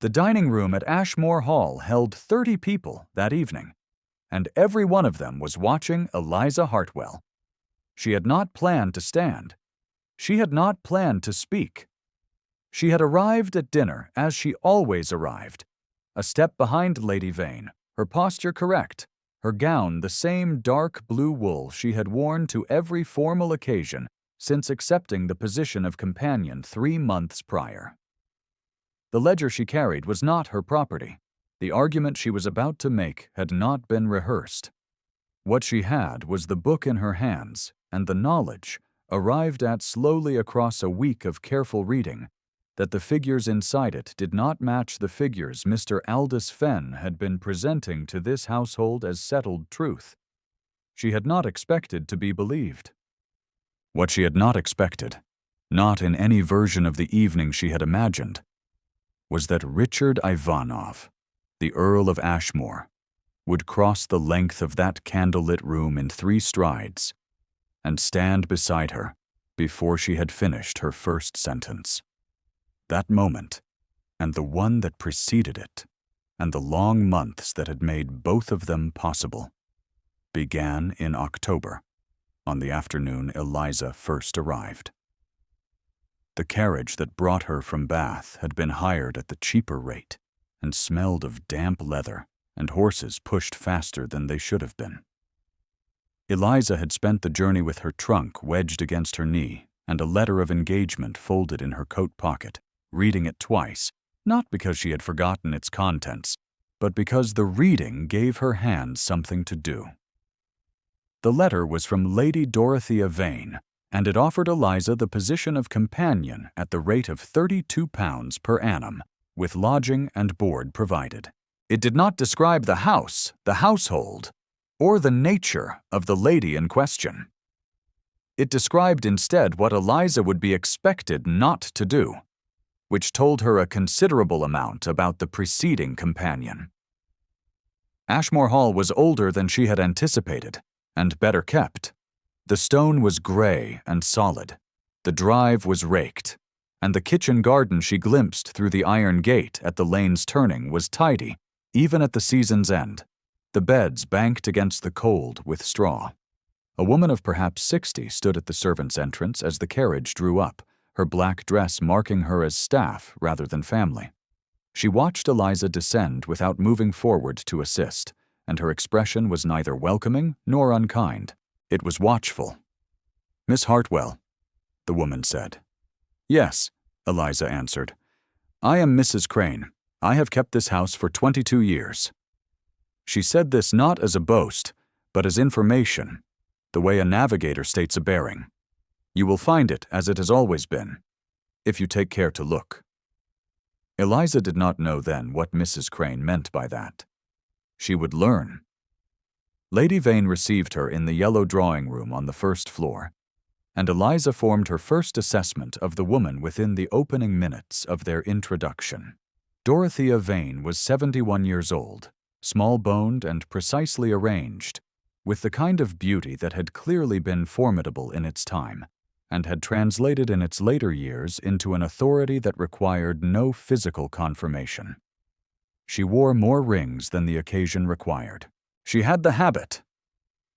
The dining room at Ashmore Hall held 30 people that evening, and every one of them was watching Eliza Hartwell. She had not planned to stand. She had not planned to speak. She had arrived at dinner as she always arrived, a step behind Lady Vane, her posture correct, her gown the same dark blue wool she had worn to every formal occasion since accepting the position of companion 3 months prior. The ledger she carried was not her property. The argument she was about to make had not been rehearsed. What she had was the book in her hands, and the knowledge, arrived at slowly across a week of careful reading, that the figures inside it did not match the figures Mr. Aldous Fenn had been presenting to this household as settled truth. She had not expected to be believed. What she had not expected, not in any version of the evening she had imagined, was that Richard Ivanov, the Earl of Ashmore, would cross the length of that candlelit room in 3 strides and stand beside her before she had finished her first sentence. That moment, and the one that preceded it, and the long months that had made both of them possible, began in October, on the afternoon Eliza first arrived. The carriage that brought her from Bath had been hired at the cheaper rate and smelled of damp leather, and horses pushed faster than they should have been. Eliza had spent the journey with her trunk wedged against her knee and a letter of engagement folded in her coat pocket, reading it twice, not because she had forgotten its contents, but because the reading gave her hands something to do. The letter was from Lady Dorothea Vane, and it offered Eliza the position of companion at the rate of £32 per annum, with lodging and board provided. It did not describe the house, the household, or the nature of the lady in question. It described instead what Eliza would be expected not to do, which told her a considerable amount about the preceding companion. Ashmore Hall was older than she had anticipated, and better kept. The stone was gray and solid, the drive was raked, and the kitchen garden she glimpsed through the iron gate at the lane's turning was tidy, even at the season's end, the beds banked against the cold with straw. A woman of perhaps 60 stood at the servants' entrance as the carriage drew up, her black dress marking her as staff rather than family. She watched Eliza descend without moving forward to assist, and her expression was neither welcoming nor unkind. It was watchful. "Miss Hartwell," the woman said. "Yes," Eliza answered. "I am Mrs. Crane. I have kept this house for 22 years. She said this not as a boast, but as information, the way a navigator states a bearing. You will find it as it has always been, if you take care to look. Eliza did not know then what Mrs. Crane meant by that. She would learn. Lady Vane received her in the yellow drawing-room on the first floor, and Eliza formed her first assessment of the woman within the opening minutes of their introduction. Dorothea Vane was 71 years old, small-boned and precisely arranged, with the kind of beauty that had clearly been formidable in its time, and had translated in its later years into an authority that required no physical confirmation. She wore more rings than the occasion required. She had the habit,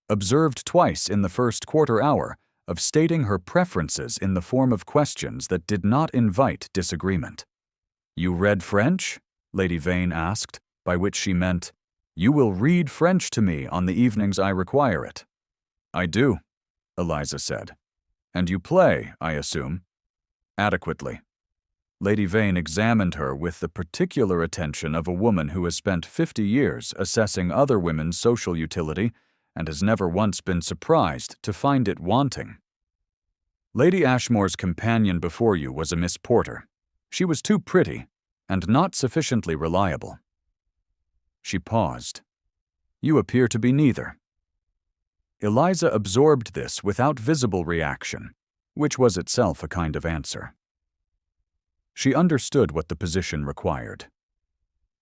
observed twice in the first quarter hour, of stating her preferences in the form of questions that did not invite disagreement. "You read French?" Lady Vane asked, by which she meant, "You will read French to me on the evenings I require it." "I do," Eliza said. "And you play, I assume?" "Adequately." Lady Vane examined her with the particular attention of a woman who has spent 50 years assessing other women's social utility and has never once been surprised to find it wanting. "Lady Ashmore's companion before you was a Miss Porter. She was too pretty and not sufficiently reliable." She paused. "You appear to be neither." Eliza absorbed this without visible reaction, which was itself a kind of answer. She understood what the position required.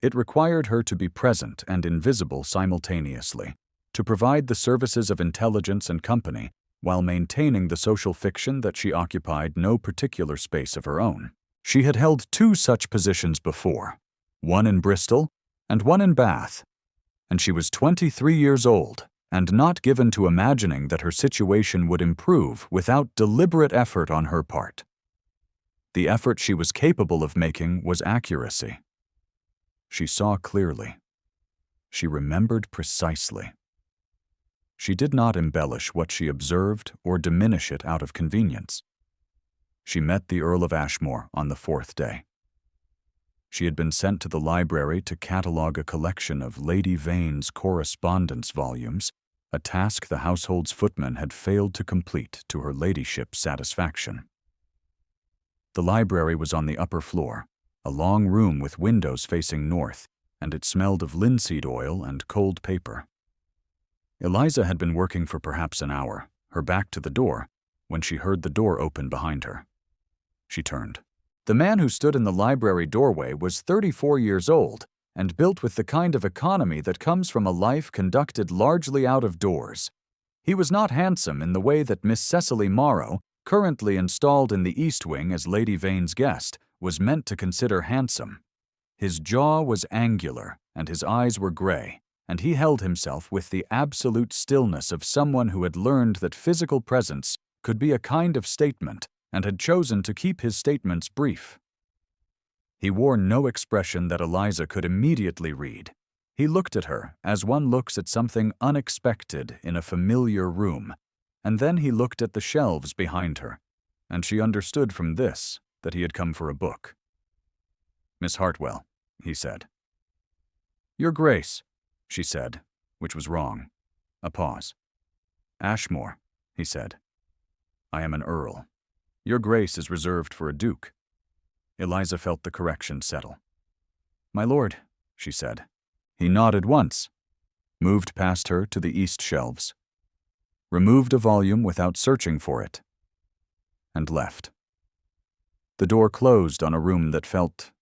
It required her to be present and invisible simultaneously, to provide the services of intelligence and company while maintaining the social fiction that she occupied no particular space of her own. She had held 2 such positions before, one in Bristol and one in Bath, and she was 23 years old and not given to imagining that her situation would improve without deliberate effort on her part. The effort she was capable of making was accuracy. She saw clearly. She remembered precisely. She did not embellish what she observed or diminish it out of convenience. She met the Earl of Ashmore on the 4th day. She had been sent to the library to catalogue a collection of Lady Vane's correspondence volumes, a task the household's footman had failed to complete to her ladyship's satisfaction. The library was on the upper floor, a long room with windows facing north, and it smelled of linseed oil and cold paper. Eliza had been working for perhaps an hour, her back to the door, when she heard the door open behind her. She turned. The man who stood in the library doorway was 34 years old and built with the kind of economy that comes from a life conducted largely out of doors. He was not handsome in the way that Miss Cecily Morrow, currently installed in the East Wing as Lady Vane's guest, was meant to consider handsome. His jaw was angular, and his eyes were gray, and he held himself with the absolute stillness of someone who had learned that physical presence could be a kind of statement and had chosen to keep his statements brief. He wore no expression that Eliza could immediately read. He looked at her as one looks at something unexpected in a familiar room, and then he looked at the shelves behind her, and she understood from this that he had come for a book. "Miss Hartwell," he said. "Your Grace," she said, which was wrong. A pause. "Ashmore," he said. "I am an earl. Your Grace is reserved for a duke." Eliza felt the correction settle. "My lord," she said. He nodded once, moved past her to the east shelves, removed a volume without searching for it, and left. The door closed on a room that felt,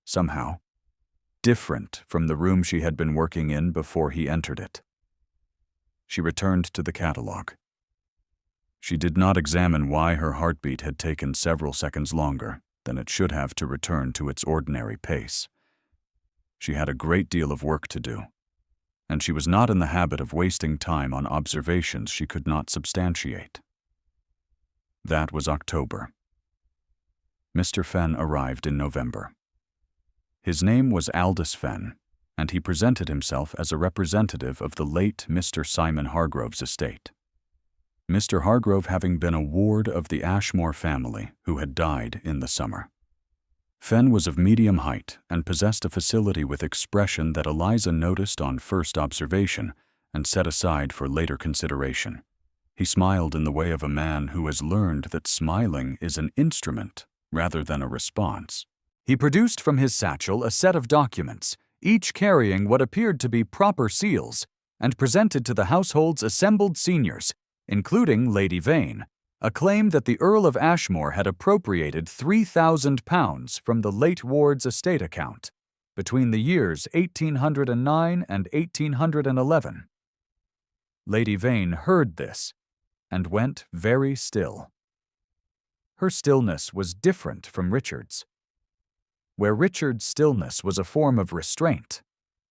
somehow, different from the room she had been working in before he entered it. She returned to the catalogue. She did not examine why her heartbeat had taken several seconds longer than it should have to return to its ordinary pace. She had a great deal of work to do, and she was not in the habit of wasting time on observations she could not substantiate. That was October. Mr. Fenn arrived in November. His name was Aldous Fenn, and he presented himself as a representative of the late Mr. Simon Hargrove's estate. Mr. Hargrove having been a ward of the Ashmore family who had died in the summer. Fenn was of medium height and possessed a facility with expression that Eliza noticed on first observation and set aside for later consideration. He smiled in the way of a man who has learned that smiling is an instrument rather than a response. He produced from his satchel a set of documents, each carrying what appeared to be proper seals, and presented to the household's assembled seniors, including Lady Vane, a claim that the Earl of Ashmore had appropriated £3,000 from the late ward's estate account between the years 1809 and 1811. Lady Vane heard this and went very still. Her stillness was different from Richard's. Where Richard's stillness was a form of restraint,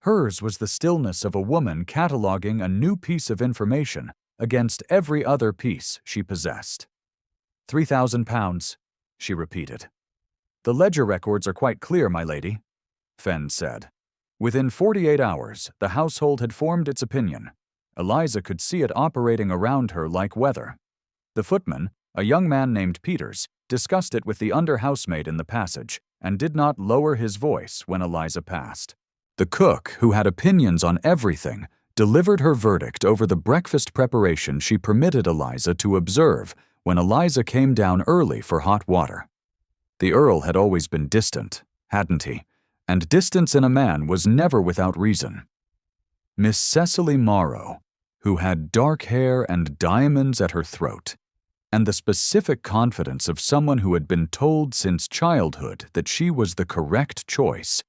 hers was the stillness of a woman cataloguing a new piece of information against every other piece she possessed. £3,000, she repeated. "The ledger records are quite clear, my lady," Fenn said. Within 48 hours, the household had formed its opinion. Eliza could see it operating around her like weather. The footman, a young man named Peters, discussed it with the under-housemaid in the passage and did not lower his voice when Eliza passed. The cook, who had opinions on everything, delivered her verdict over the breakfast preparation she permitted Eliza to observe when Eliza came down early for hot water. The Earl had always been distant, hadn't he? And distance in a man was never without reason. Miss Cecily Morrow, who had dark hair and diamonds at her throat, and the specific confidence of someone who had been told since childhood that she was the correct choice,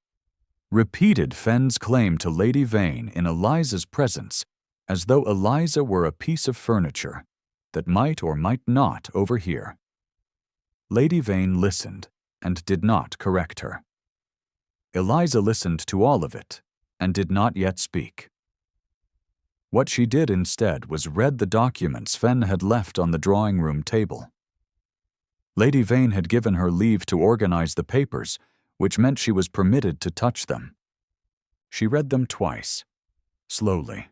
repeated Fenn's claim to Lady Vane in Eliza's presence as though Eliza were a piece of furniture that might or might not overhear. Lady Vane listened and did not correct her. Eliza listened to all of it and did not yet speak. What she did instead was read the documents Fenn had left on the drawing-room table. Lady Vane had given her leave to organize the papers, which meant she was permitted to touch them. She read them twice, slowly,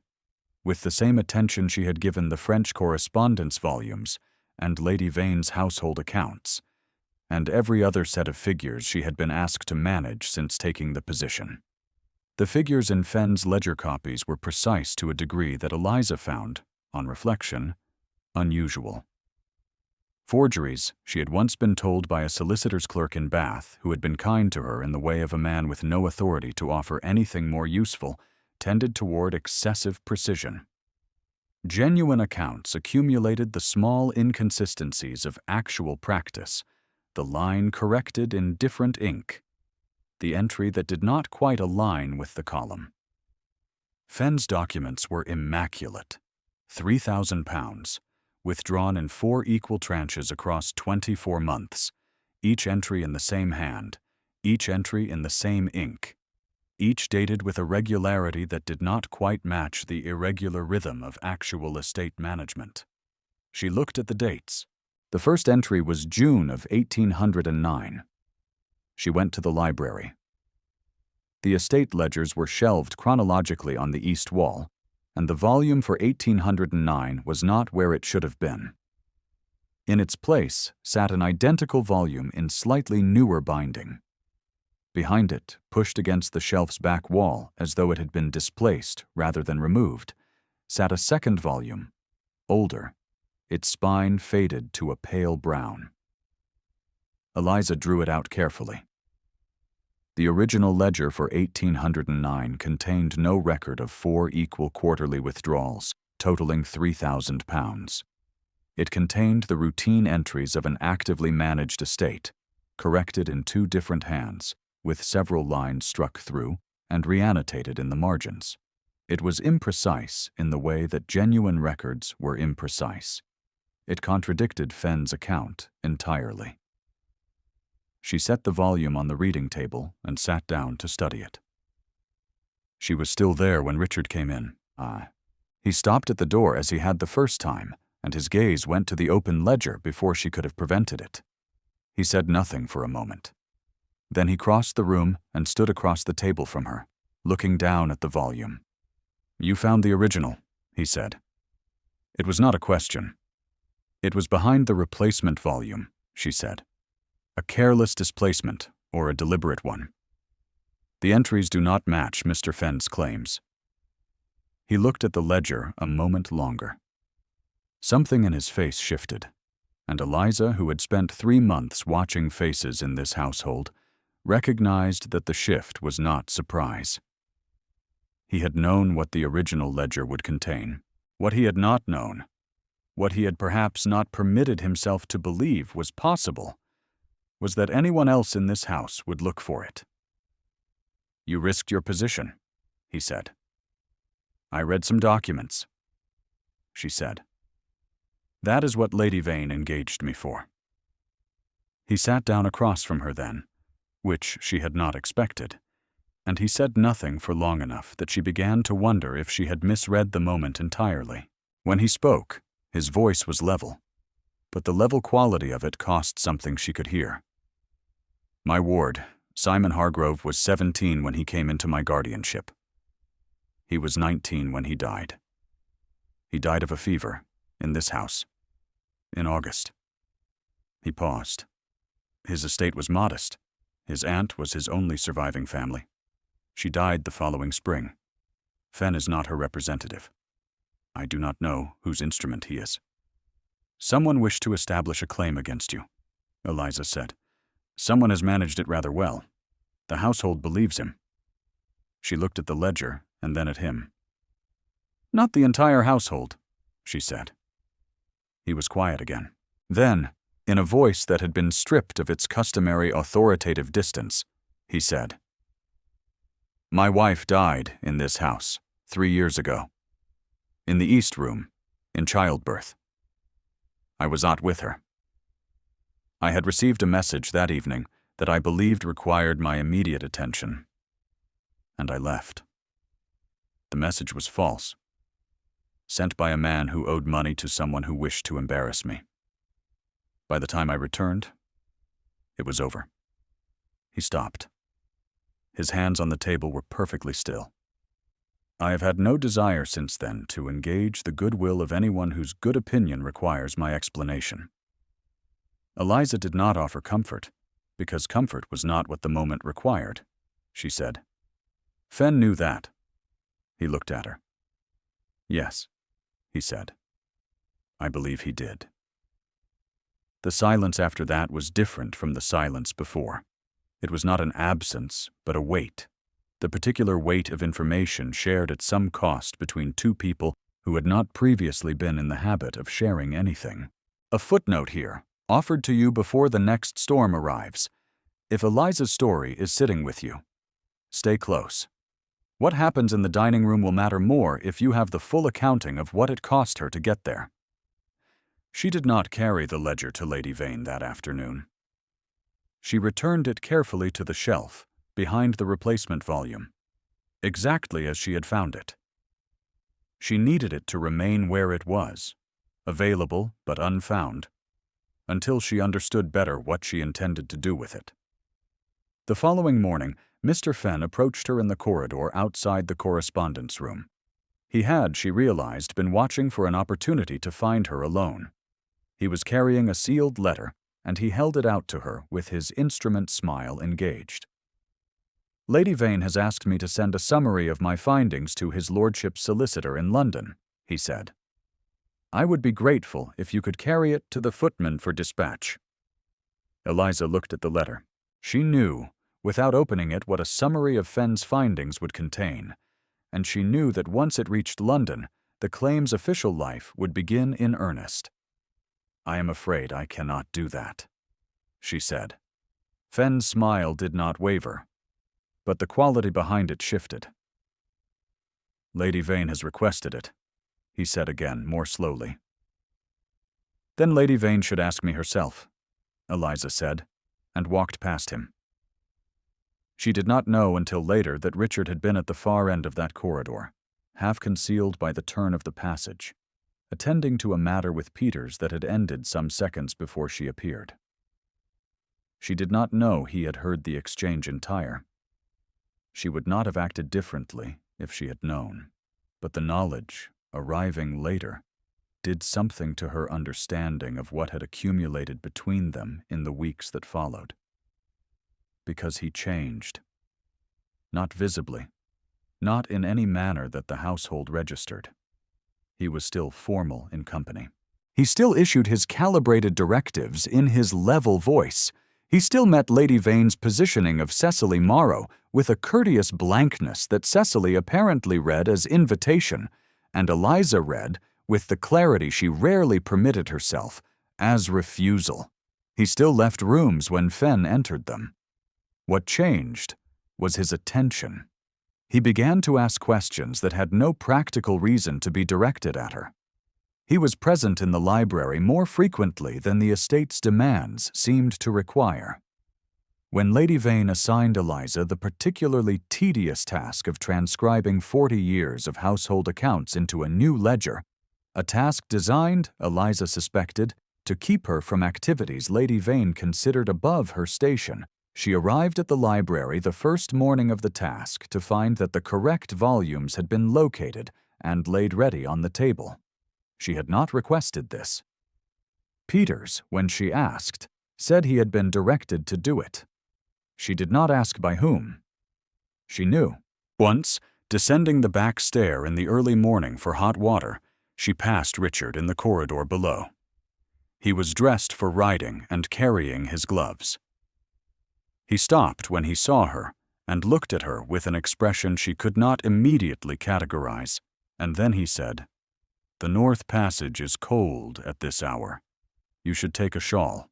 with the same attention she had given the French correspondence volumes and Lady Vane's household accounts, and every other set of figures she had been asked to manage since taking the position. The figures in Fenn's ledger copies were precise to a degree that Eliza found, on reflection, unusual. Forgeries, she had once been told by a solicitor's clerk in Bath who had been kind to her in the way of a man with no authority to offer anything more useful, tended toward excessive precision. Genuine accounts accumulated the small inconsistencies of actual practice, the line corrected in different ink, the entry that did not quite align with the column. Fenn's documents were immaculate. £3,000, withdrawn in 4 equal tranches across 24 months, each entry in the same hand, each entry in the same ink, each dated with a regularity that did not quite match the irregular rhythm of actual estate management. She looked at the dates. The first entry was June of 1809. She went to the library. The estate ledgers were shelved chronologically on the east wall, and the volume for 1809 was not where it should have been. In its place sat an identical volume in slightly newer binding. Behind it, pushed against the shelf's back wall as though it had been displaced rather than removed, sat a second volume, older, its spine faded to a pale brown. Eliza drew it out carefully. The original ledger for 1809 contained no record of 4 equal quarterly withdrawals, totaling £3,000. It contained the routine entries of an actively managed estate, corrected in 2 different hands, with several lines struck through and reannotated in the margins. It was imprecise in the way that genuine records were imprecise. It contradicted Fenn's account entirely. She set the volume on the reading table and sat down to study it. She was still there when Richard came in. He stopped at the door as he had the first time, and his gaze went to the open ledger before she could have prevented it. He said nothing for a moment. Then he crossed the room and stood across the table from her, looking down at the volume. "You found the original," he said. It was not a question. "It was behind the replacement volume," she said. "A careless displacement, or a deliberate one. The entries do not match Mr. Fenn's claims." He looked at the ledger a moment longer. Something in his face shifted, and Eliza, who had spent 3 months watching faces in this household, recognized that the shift was not surprise. He had known what the original ledger would contain. What he had not known, what he had perhaps not permitted himself to believe was possible, was that anyone else in this house would look for it. "You risked your position," he said. "I read some documents," she said. "That is what Lady Vane engaged me for." He sat down across from her then, which she had not expected, and he said nothing for long enough that she began to wonder if she had misread the moment entirely. When he spoke, his voice was level, but the level quality of it cost something she could hear. "My ward, Simon Hargrove, was 17 when he came into my guardianship. He was 19 when he died. He died of a fever, in this house, in August." He paused. His estate was modest. His aunt was his only surviving family. She died the following spring. Fenn is not her representative. I do not know whose instrument he is. "Someone wished to establish a claim against you," Eliza said. "Someone has managed it rather well. The household believes him." She looked at the ledger and then at him. "Not the entire household," she said. He was quiet again. Then, in a voice that had been stripped of its customary authoritative distance, he said, "My wife died in this house 3 years ago. In the East Room, in childbirth. I was not with her. I had received a message that evening that I believed required my immediate attention, and I left. The message was false, sent by a man who owed money to someone who wished to embarrass me. By the time I returned, it was over. He stopped. His hands on the table were perfectly still. I have had no desire since then to engage the goodwill of anyone whose good opinion requires my explanation. Eliza did not offer comfort, because comfort was not what the moment required, she said. Fenn knew that. He looked at her. Yes, he said. I believe he did. The silence after that was different from the silence before. It was not an absence, but a weight. The particular weight of information shared at some cost between two people who had not previously been in the habit of sharing anything. A footnote here, offered to you before the next storm arrives. If Eliza's story is sitting with you, stay close. What happens in the dining room will matter more if you have the full accounting of what it cost her to get there. She did not carry the ledger to Lady Vane that afternoon. She returned it carefully to the shelf, behind the replacement volume, exactly as she had found it. She needed it to remain where it was, available but unfound, until she understood better what she intended to do with it. The following morning, Mr. Fenn approached her in the corridor outside the correspondence room. He had, she realized, been watching for an opportunity to find her alone. He was carrying a sealed letter, and he held it out to her with his instrument smile engaged. Lady Vane has asked me to send a summary of my findings to his lordship's solicitor in London, he said. I would be grateful if you could carry it to the footman for dispatch. Eliza looked at the letter. She knew, without opening it, what a summary of Fenn's findings would contain, and she knew that once it reached London, the claim's official life would begin in earnest. I am afraid I cannot do that, she said. Fenn's smile did not waver, but the quality behind it shifted. Lady Vane has requested it, he said again, more slowly. Then Lady Vane should ask me herself, Eliza said, and walked past him. She did not know until later that Richard had been at the far end of that corridor, half concealed by the turn of the passage, attending to a matter with Peters that had ended some seconds before she appeared. She did not know he had heard the exchange entire. She would not have acted differently if she had known, but the knowledge, arriving later, did something to her understanding of what had accumulated between them in the weeks that followed. Because he changed. Not visibly, not in any manner that the household registered. He was still formal in company. He still issued his calibrated directives in his level voice. He still met Lady Vane's positioning of Cecily Morrow with a courteous blankness that Cecily apparently read as invitation, and Eliza read, with the clarity she rarely permitted herself, as refusal. He still left rooms when Fenn entered them. What changed was his attention. He began to ask questions that had no practical reason to be directed at her. He was present in the library more frequently than the estate's demands seemed to require. When Lady Vane assigned Eliza the particularly tedious task of transcribing 40 years of household accounts into a new ledger, a task designed, Eliza suspected, to keep her from activities Lady Vane considered above her station, she arrived at the library the first morning of the task to find that the correct volumes had been located and laid ready on the table. She had not requested this. Peters, when she asked, said he had been directed to do it. She did not ask by whom. She knew. Once, descending the back stair in the early morning for hot water, she passed Richard in the corridor below. He was dressed for riding and carrying his gloves. He stopped when he saw her and looked at her with an expression she could not immediately categorize, and then he said, "The North Passage is cold at this hour. You should take a shawl."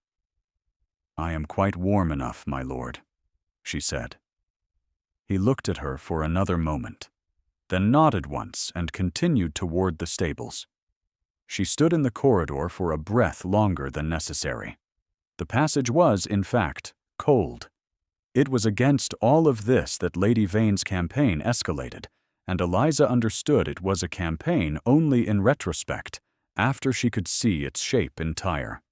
"I am quite warm enough, my lord," she said. He looked at her for another moment, then nodded once and continued toward the stables. She stood in the corridor for a breath longer than necessary. The passage was, in fact, cold. It was against all of this that Lady Vane's campaign escalated, and Eliza understood it was a campaign only in retrospect, after she could see its shape entire.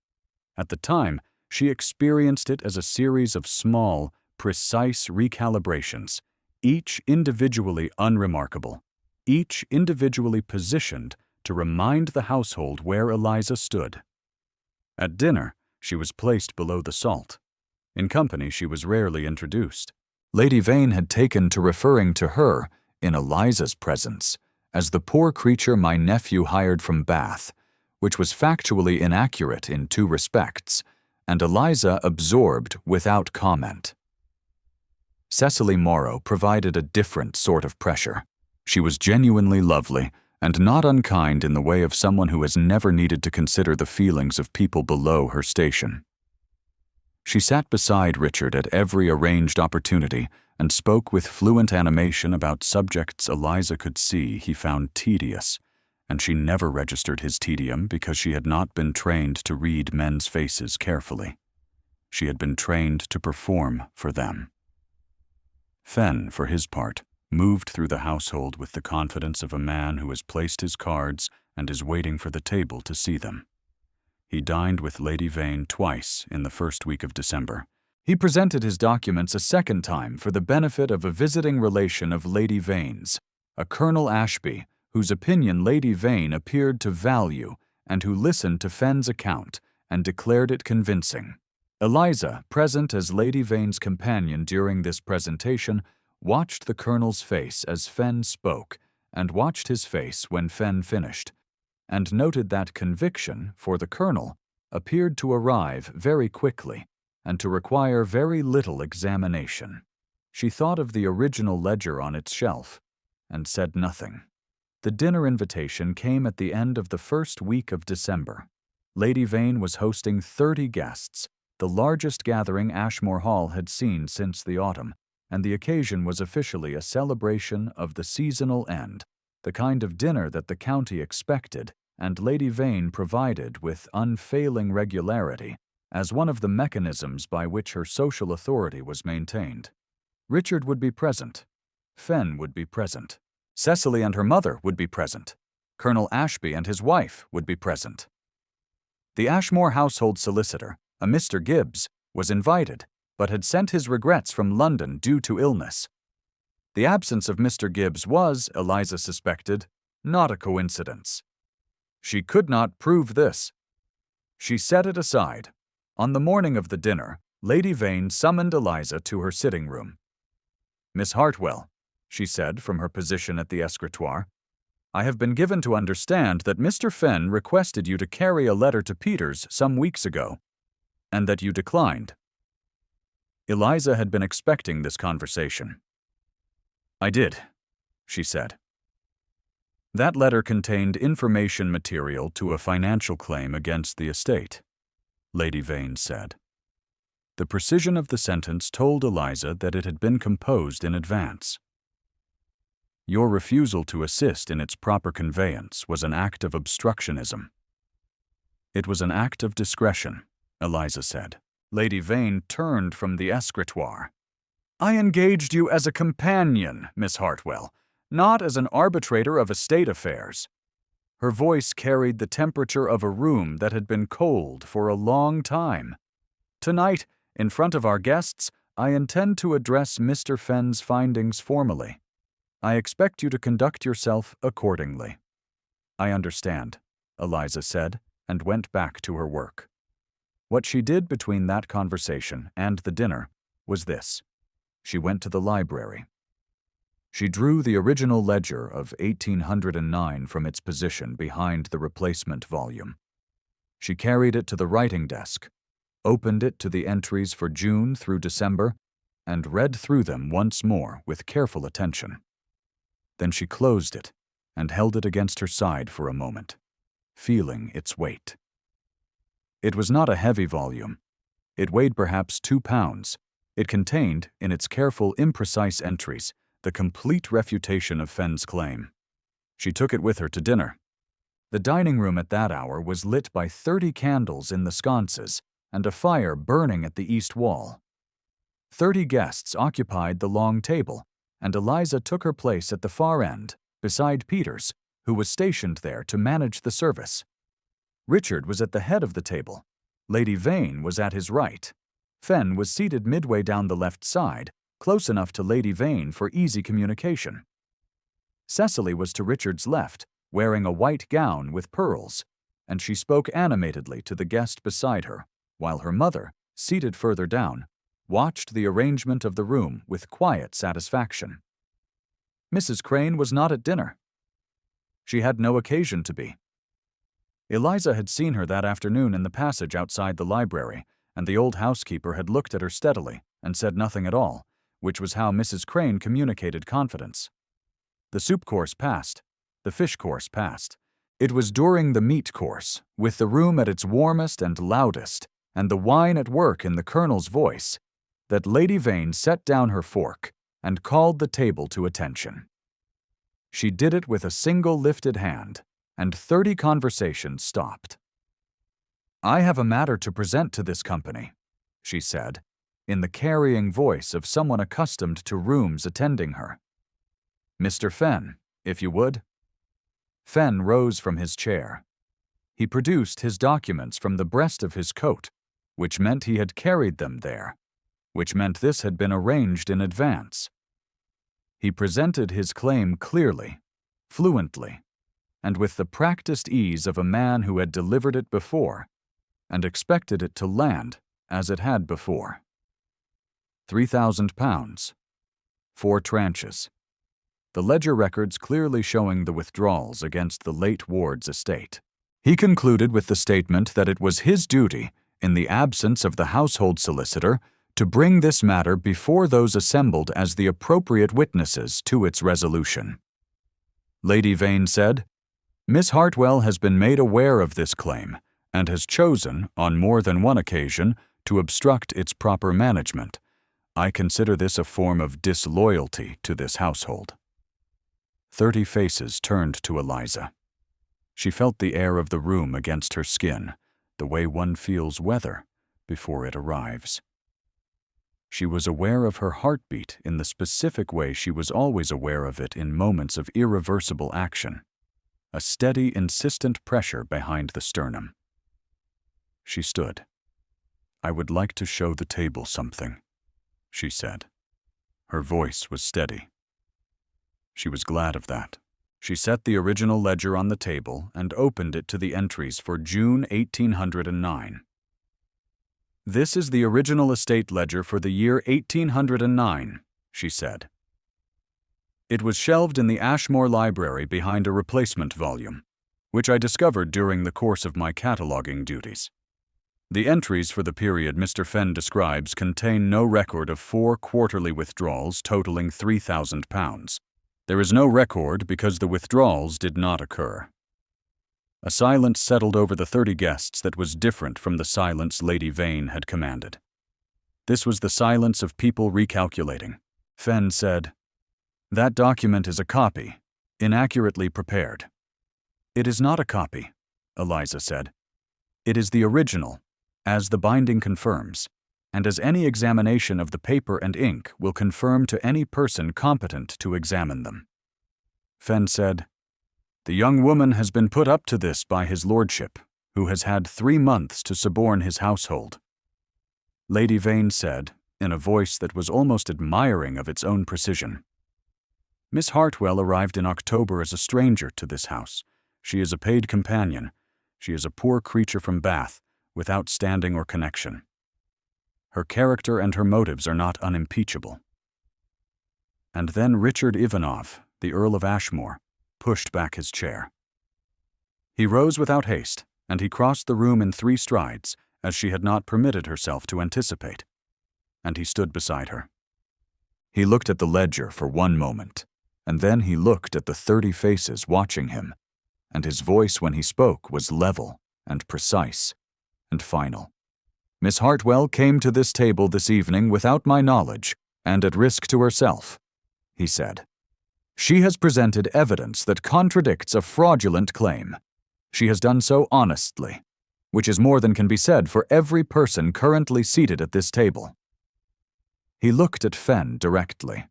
At the time, she experienced it as a series of small, precise recalibrations, each individually unremarkable, each individually positioned to remind the household where Eliza stood. At dinner, she was placed below the salt. In company, she was rarely introduced. Lady Vane had taken to referring to her, in Eliza's presence, as the poor creature my nephew hired from Bath, which was factually inaccurate in two respects, and Eliza absorbed without comment. Cecily Morrow provided a different sort of pressure. She was genuinely lovely, and not unkind in the way of someone who has never needed to consider the feelings of people below her station. She sat beside Richard at every arranged opportunity and spoke with fluent animation about subjects Eliza could see he found tedious, and she never registered his tedium because she had not been trained to read men's faces carefully. She had been trained to perform for them. Fenn, for his part, moved through the household with the confidence of a man who has placed his cards and is waiting for the table to see them. He dined with Lady Vane twice in the first week of December. He presented his documents a second time for the benefit of a visiting relation of Lady Vane's, a Colonel Ashby, whose opinion Lady Vane appeared to value and who listened to Fenn's account and declared it convincing. Eliza, present as Lady Vane's companion during this presentation, watched the Colonel's face as Fenn spoke and watched his face when Fenn finished, and noted that conviction, for the Colonel, appeared to arrive very quickly and to require very little examination. She thought of the original ledger on its shelf and said nothing. The dinner invitation came at the end of the first week of December. Lady Vane was hosting 30 guests, the largest gathering Ashmore Hall had seen since the autumn, and the occasion was officially a celebration of the seasonal end, the kind of dinner that the county expected and Lady Vane provided with unfailing regularity as one of the mechanisms by which her social authority was maintained. Richard would be present. Fenn would be present. Cecily and her mother would be present. Colonel Ashby and his wife would be present. The Ashmore household solicitor, a Mr. Gibbs, was invited, but had sent his regrets from London due to illness. The absence of Mr. Gibbs was, Eliza suspected, not a coincidence. She could not prove this. She set it aside. On the morning of the dinner, Lady Vane summoned Eliza to her sitting room. "Miss Hartwell," she said from her position at the escritoire, "I have been given to understand that Mr. Fenn requested you to carry a letter to Peters some weeks ago, and that you declined." Eliza had been expecting this conversation. "I did," she said. That letter contained information material to a financial claim against the estate, Lady Vane said. The precision of the sentence told Eliza that it had been composed in advance. Your refusal to assist in its proper conveyance was an act of obstructionism. It was an act of discretion, Eliza said. Lady Vane turned from the escritoire. "I engaged you as a companion, Miss Hartwell, not as an arbitrator of estate affairs." Her voice carried the temperature of a room that had been cold for a long time. "Tonight, in front of our guests, I intend to address Mr. Fenn's findings formally. I expect you to conduct yourself accordingly." "I understand," Eliza said, and went back to her work. What she did between that conversation and the dinner was this. She went to the library. She drew the original ledger of 1809 from its position behind the replacement volume. She carried it to the writing desk, opened it to the entries for June through December, and read through them once more with careful attention. Then she closed it and held it against her side for a moment, feeling its weight. It was not a heavy volume. It weighed perhaps 2 pounds. It contained, in its careful, imprecise entries, the complete refutation of Fenn's claim. She took it with her to dinner. The dining room at that hour was lit by 30 candles in the sconces and a fire burning at the east wall. 30 guests occupied the long table, and Eliza took her place at the far end, beside Peters, who was stationed there to manage the service. Richard was at the head of the table. Lady Vane was at his right. Fenn was seated midway down the left side, close enough to Lady Vane for easy communication. Cecily was to Richard's left, wearing a white gown with pearls, and she spoke animatedly to the guest beside her, while her mother, seated further down, watched the arrangement of the room with quiet satisfaction. Mrs. Crane was not at dinner. She had no occasion to be. Eliza had seen her that afternoon in the passage outside the library, and the old housekeeper had looked at her steadily and said nothing at all, which was how Mrs. Crane communicated confidence. The soup course passed. The fish course passed. It was during the meat course, with the room at its warmest and loudest, and the wine at work in the Colonel's voice, that Lady Vane set down her fork and called the table to attention. She did it with a single lifted hand, and 30 conversations stopped. "I have a matter to present to this company," she said, in the carrying voice of someone accustomed to rooms attending her. "Mr. Fenn, if you would." Fenn rose from his chair. He produced his documents from the breast of his coat, which meant he had carried them there, which meant this had been arranged in advance. He presented his claim clearly, fluently, and with the practiced ease of a man who had delivered it before, and expected it to land as it had before. £3,000, 4 tranches. The ledger records clearly showing the withdrawals against the late Ward's estate. He concluded with the statement that it was his duty, in the absence of the household solicitor, to bring this matter before those assembled as the appropriate witnesses to its resolution. Lady Vane said, "Miss Hartwell has been made aware of this claim, and has chosen, on more than one occasion, to obstruct its proper management. I consider this a form of disloyalty to this household." 30 faces turned to Eliza. She felt the air of the room against her skin, the way one feels weather before it arrives. She was aware of her heartbeat in the specific way she was always aware of it in moments of irreversible action, a steady, insistent pressure behind the sternum. She stood. "I would like to show the table something," she said. Her voice was steady. She was glad of that. She set the original ledger on the table and opened it to the entries for June 1809. "This is the original estate ledger for the year 1809, she said. "It was shelved in the Ashmore Library behind a replacement volume, which I discovered during the course of my cataloging duties. The entries for the period Mr. Fenn describes contain no record of 4 quarterly withdrawals totaling £3,000. There is no record because the withdrawals did not occur." A silence settled over the 30 guests that was different from the silence Lady Vane had commanded. This was the silence of people recalculating. Fenn said, "That document is a copy, inaccurately prepared." "It is not a copy," Eliza said. "It is the original, as the binding confirms, and as any examination of the paper and ink will confirm to any person competent to examine them." Fenn said, "The young woman has been put up to this by his lordship, who has had 3 months to suborn his household." Lady Vane said, in a voice that was almost admiring of its own precision, "Miss Hartwell arrived in October as a stranger to this house. She is a paid companion. She is a poor creature from Bath, without standing or connection. Her character and her motives are not unimpeachable." And then Richard Ivanov, the Earl of Ashmore, pushed back his chair. He rose without haste, and he crossed the room in 3 strides, as she had not permitted herself to anticipate. And he stood beside her. He looked at the ledger for 1 moment, and then he looked at the 30 faces watching him, and his voice when he spoke was level and precise and final. "Miss Hartwell came to this table this evening without my knowledge and at risk to herself," he said. "She has presented evidence that contradicts a fraudulent claim. She has done so honestly, which is more than can be said for every person currently seated at this table." He looked at Fenn directly.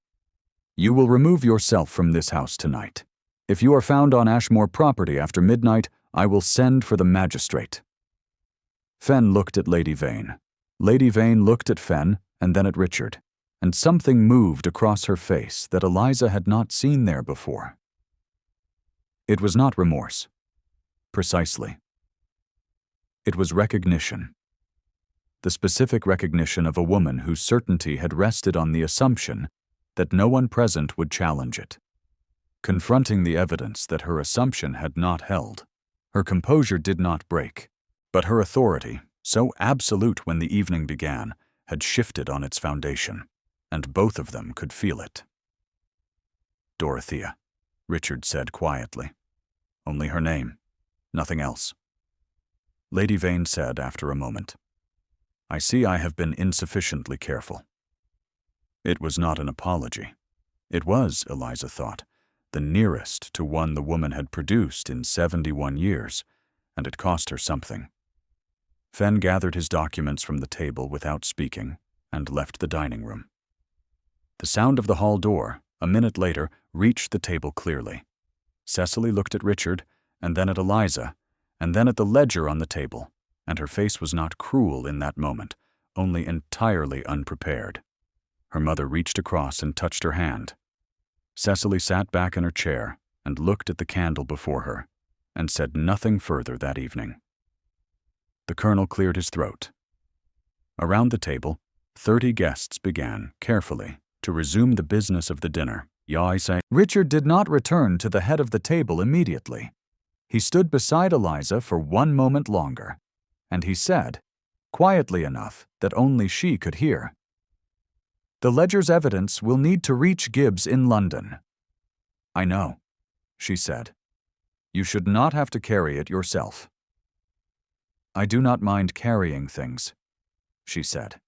"You will remove yourself from this house tonight. If you are found on Ashmore property after midnight, I will send for the magistrate." Fenn looked at Lady Vane. Lady Vane looked at Fenn and then at Richard, and something moved across her face that Eliza had not seen there before. It was not remorse. Precisely. It was recognition. The specific recognition of a woman whose certainty had rested on the assumption that no one present would challenge it. Confronting the evidence that her assumption had not held, her composure did not break, but her authority, so absolute when the evening began, had shifted on its foundation, and both of them could feel it. "Dorothea," Richard said quietly. "Only her name, nothing else." Lady Vane said after a moment, "I see I have been insufficiently careful." It was not an apology. It was, Eliza thought, the nearest to one the woman had produced in 71 years, and it cost her something. Fenn gathered his documents from the table without speaking and left the dining room. The sound of the hall door, a minute later, reached the table clearly. Cecily looked at Richard, and then at Eliza, and then at the ledger on the table, and her face was not cruel in that moment, only entirely unprepared. Her mother reached across and touched her hand. Cecily sat back in her chair and looked at the candle before her, and said nothing further that evening. The colonel cleared his throat. Around the table, 30 guests began, carefully, to resume the business of the dinner. Richard did not return to the head of the table immediately. He stood beside Eliza for one moment longer, and he said, quietly enough that only she could hear, "The ledger's evidence will need to reach Gibbs in London." "I know," she said. "You should not have to carry it yourself." "I do not mind carrying things," she said.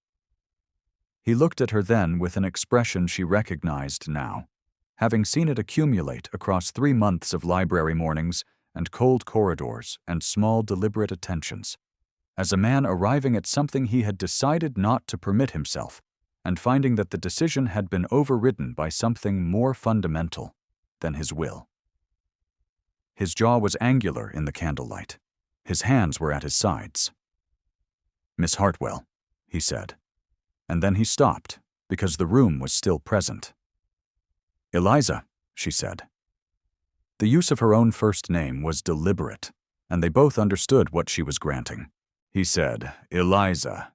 He looked at her then with an expression she recognized now, having seen it accumulate across 3 months of library mornings and cold corridors and small deliberate attentions, as a man arriving at something he had decided not to permit himself, and finding that the decision had been overridden by something more fundamental than his will. His jaw was angular in the candlelight. His hands were at his sides. "Miss Hartwell," he said, and then he stopped, because the room was still present. "Eliza," she said. The use of her own first name was deliberate, and they both understood what she was granting. He said, "Eliza."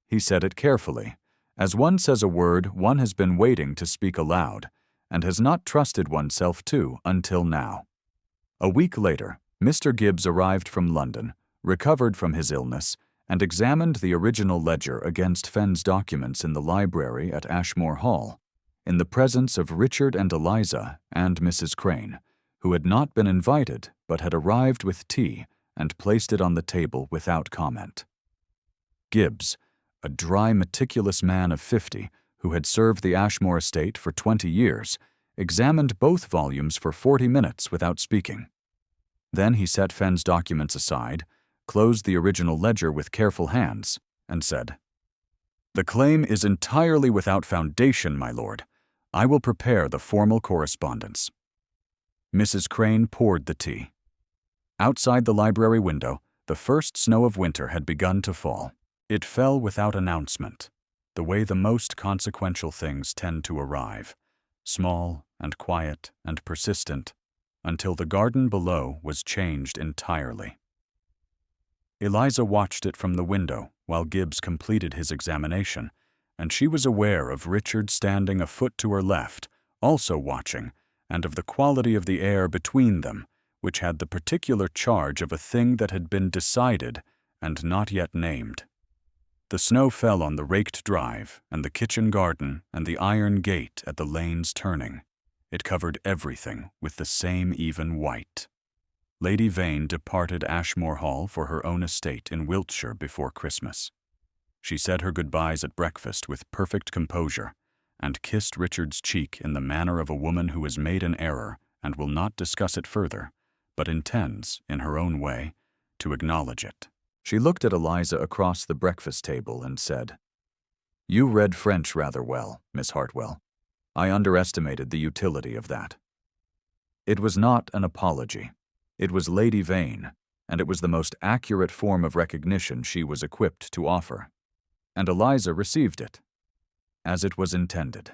He said it carefully, as one says a word one has been waiting to speak aloud, and has not trusted oneself to until now. A week later, Mr. Gibbs arrived from London, recovered from his illness, and examined the original ledger against Fenn's documents in the library at Ashmore Hall, in the presence of Richard and Eliza and Mrs. Crane, who had not been invited but had arrived with tea and placed it on the table without comment. Gibbs, a dry, meticulous man of 50 who had served the Ashmore estate for 20 years, examined both volumes for 40 minutes without speaking. Then he set Fenn's documents aside, closed the original ledger with careful hands, and said, "The claim is entirely without foundation, my lord. I will prepare the formal correspondence." Mrs. Crane poured the tea. Outside the library window, the first snow of winter had begun to fall. It fell without announcement, the way the most consequential things tend to arrive, small and quiet and persistent, until the garden below was changed entirely. Eliza watched it from the window while Gibbs completed his examination, and she was aware of Richard standing a foot to her left, also watching, and of the quality of the air between them, which had the particular charge of a thing that had been decided and not yet named. The snow fell on the raked drive and the kitchen garden and the iron gate at the lane's turning. It covered everything with the same even white. Lady Vane departed Ashmore Hall for her own estate in Wiltshire before Christmas. She said her goodbyes at breakfast with perfect composure, and kissed Richard's cheek in the manner of a woman who has made an error and will not discuss it further, but intends, in her own way, to acknowledge it. She looked at Eliza across the breakfast table and said, You read French rather well, Miss Hartwell. I underestimated the utility of that. It was not an apology. It was Lady Vane, and it was the most accurate form of recognition she was equipped to offer. And Eliza received it, as it was intended.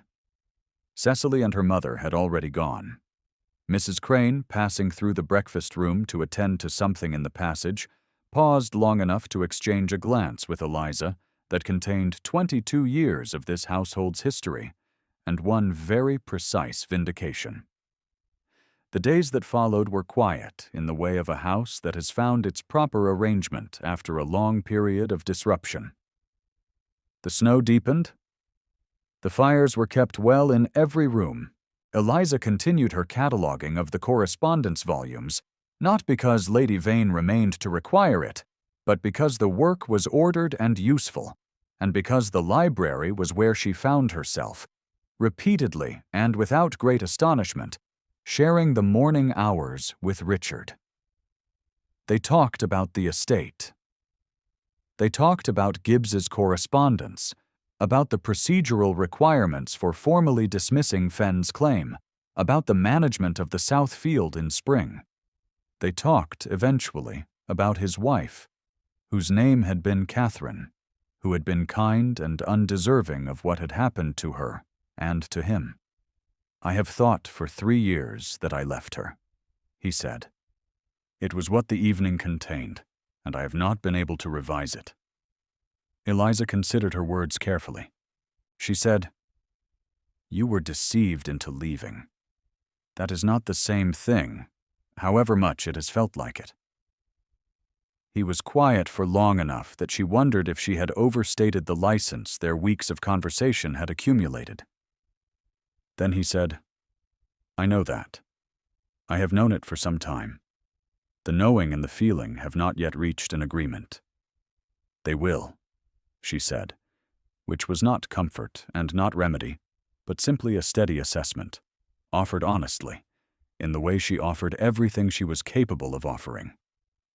Cecily and her mother had already gone. Mrs. Crane, passing through the breakfast room to attend to something in the passage, paused long enough to exchange a glance with Eliza that contained 22 years of this household's history, and one very precise vindication. The days that followed were quiet in the way of a house that has found its proper arrangement after a long period of disruption. The snow deepened. The fires were kept well in every room. Eliza continued her cataloging of the correspondence volumes, not because Lady Vane remained to require it, but because the work was ordered and useful, and because the library was where she found herself, repeatedly and without great astonishment, sharing the morning hours with Richard. They talked about the estate. They talked about Gibbs's correspondence, about the procedural requirements for formally dismissing Fenn's claim, about the management of the South Field in spring. They talked, eventually, about his wife, whose name had been Catherine, who had been kind and undeserving of what had happened to her and to him. "I have thought for 3 years that I left her," he said. "It was what the evening contained, and I have not been able to revise it." Eliza considered her words carefully. She said, "You were deceived into leaving. That is not the same thing, however much it has felt like it." He was quiet for long enough that she wondered if she had overstated the license their weeks of conversation had accumulated. Then he said, "I know that. I have known it for some time. The knowing and the feeling have not yet reached an agreement." "They will," she said, which was not comfort and not remedy, but simply a steady assessment, offered honestly, in the way she offered everything she was capable of offering.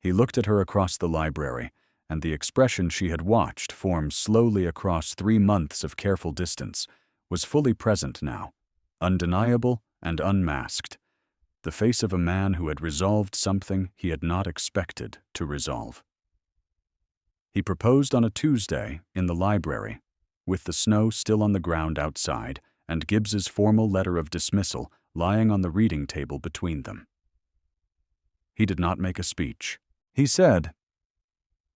He looked at her across the library, and the expression she had watched form slowly across 3 months of careful distance was fully present now, undeniable and unmasked, the face of a man who had resolved something he had not expected to resolve. He proposed on a Tuesday in the library, with the snow still on the ground outside and Gibbs's formal letter of dismissal lying on the reading table between them. He did not make a speech. He said,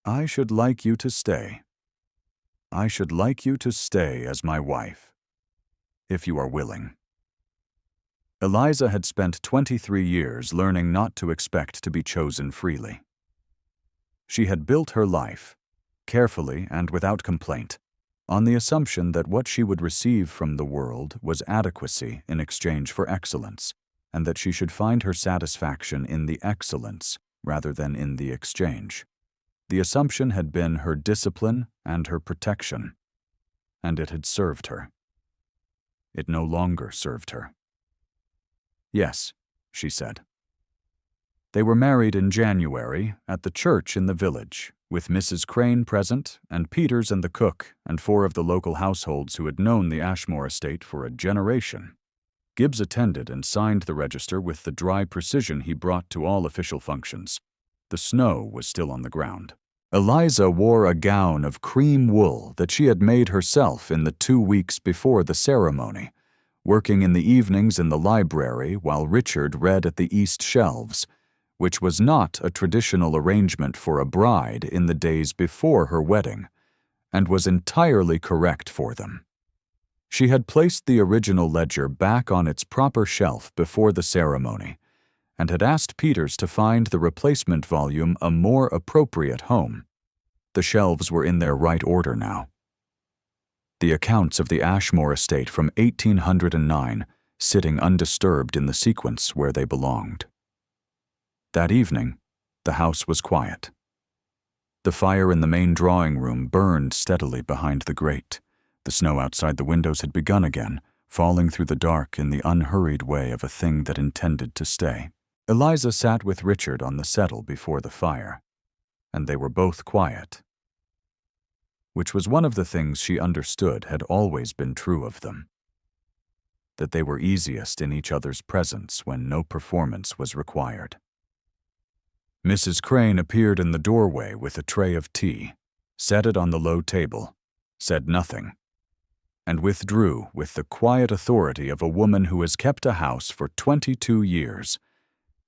"I should like you to stay. I should like you to stay as my wife, if you are willing." Eliza had spent 23 years learning not to expect to be chosen freely. She had built her life, carefully and without complaint, on the assumption that what she would receive from the world was adequacy in exchange for excellence, and that she should find her satisfaction in the excellence rather than in the exchange. The assumption had been her discipline and her protection, and it had served her. It no longer served her. "Yes," she said. They were married in January at the church in the village, with Mrs. Crane present and Peters and the cook and 4 of the local households who had known the Ashmore estate for a generation. Gibbs attended and signed the register with the dry precision he brought to all official functions. The snow was still on the ground. Eliza wore a gown of cream wool that she had made herself in the 2 weeks before the ceremony, working in the evenings in the library while Richard read at the east shelves, which was not a traditional arrangement for a bride in the days before her wedding, and was entirely correct for them. She had placed the original ledger back on its proper shelf before the ceremony, and had asked Peters to find the replacement volume a more appropriate home. The shelves were in their right order now. The accounts of the Ashmore estate from 1809 sitting undisturbed in the sequence where they belonged. That evening, the house was quiet. The fire in the main drawing room burned steadily behind the grate. The snow outside the windows had begun again, falling through the dark in the unhurried way of a thing that intended to stay. Eliza sat with Richard on the settle before the fire, and they were both quiet. which was one of the things she understood had always been true of them. That they were easiest in each other's presence when no performance was required. Mrs. Crane appeared in the doorway with a tray of tea, set it on the low table, said nothing, and withdrew with the quiet authority of a woman who has kept a house for 22 years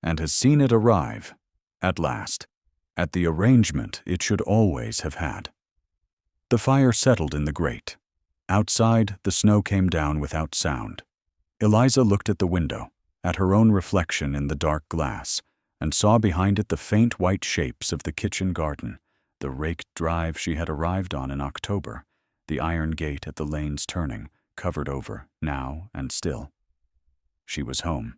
and has seen it arrive, at last, at the arrangement it should always have had. The fire settled in the grate. Outside, the snow came down without sound. Eliza looked at the window, at her own reflection in the dark glass, and saw behind it the faint white shapes of the kitchen garden, the raked drive she had arrived on in October, the iron gate at the lane's turning, covered over, now and still. She was home.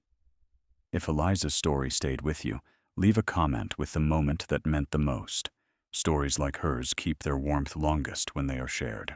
If Eliza's story stayed with you, leave a comment with the moment that meant the most. Stories like hers keep their warmth longest when they are shared.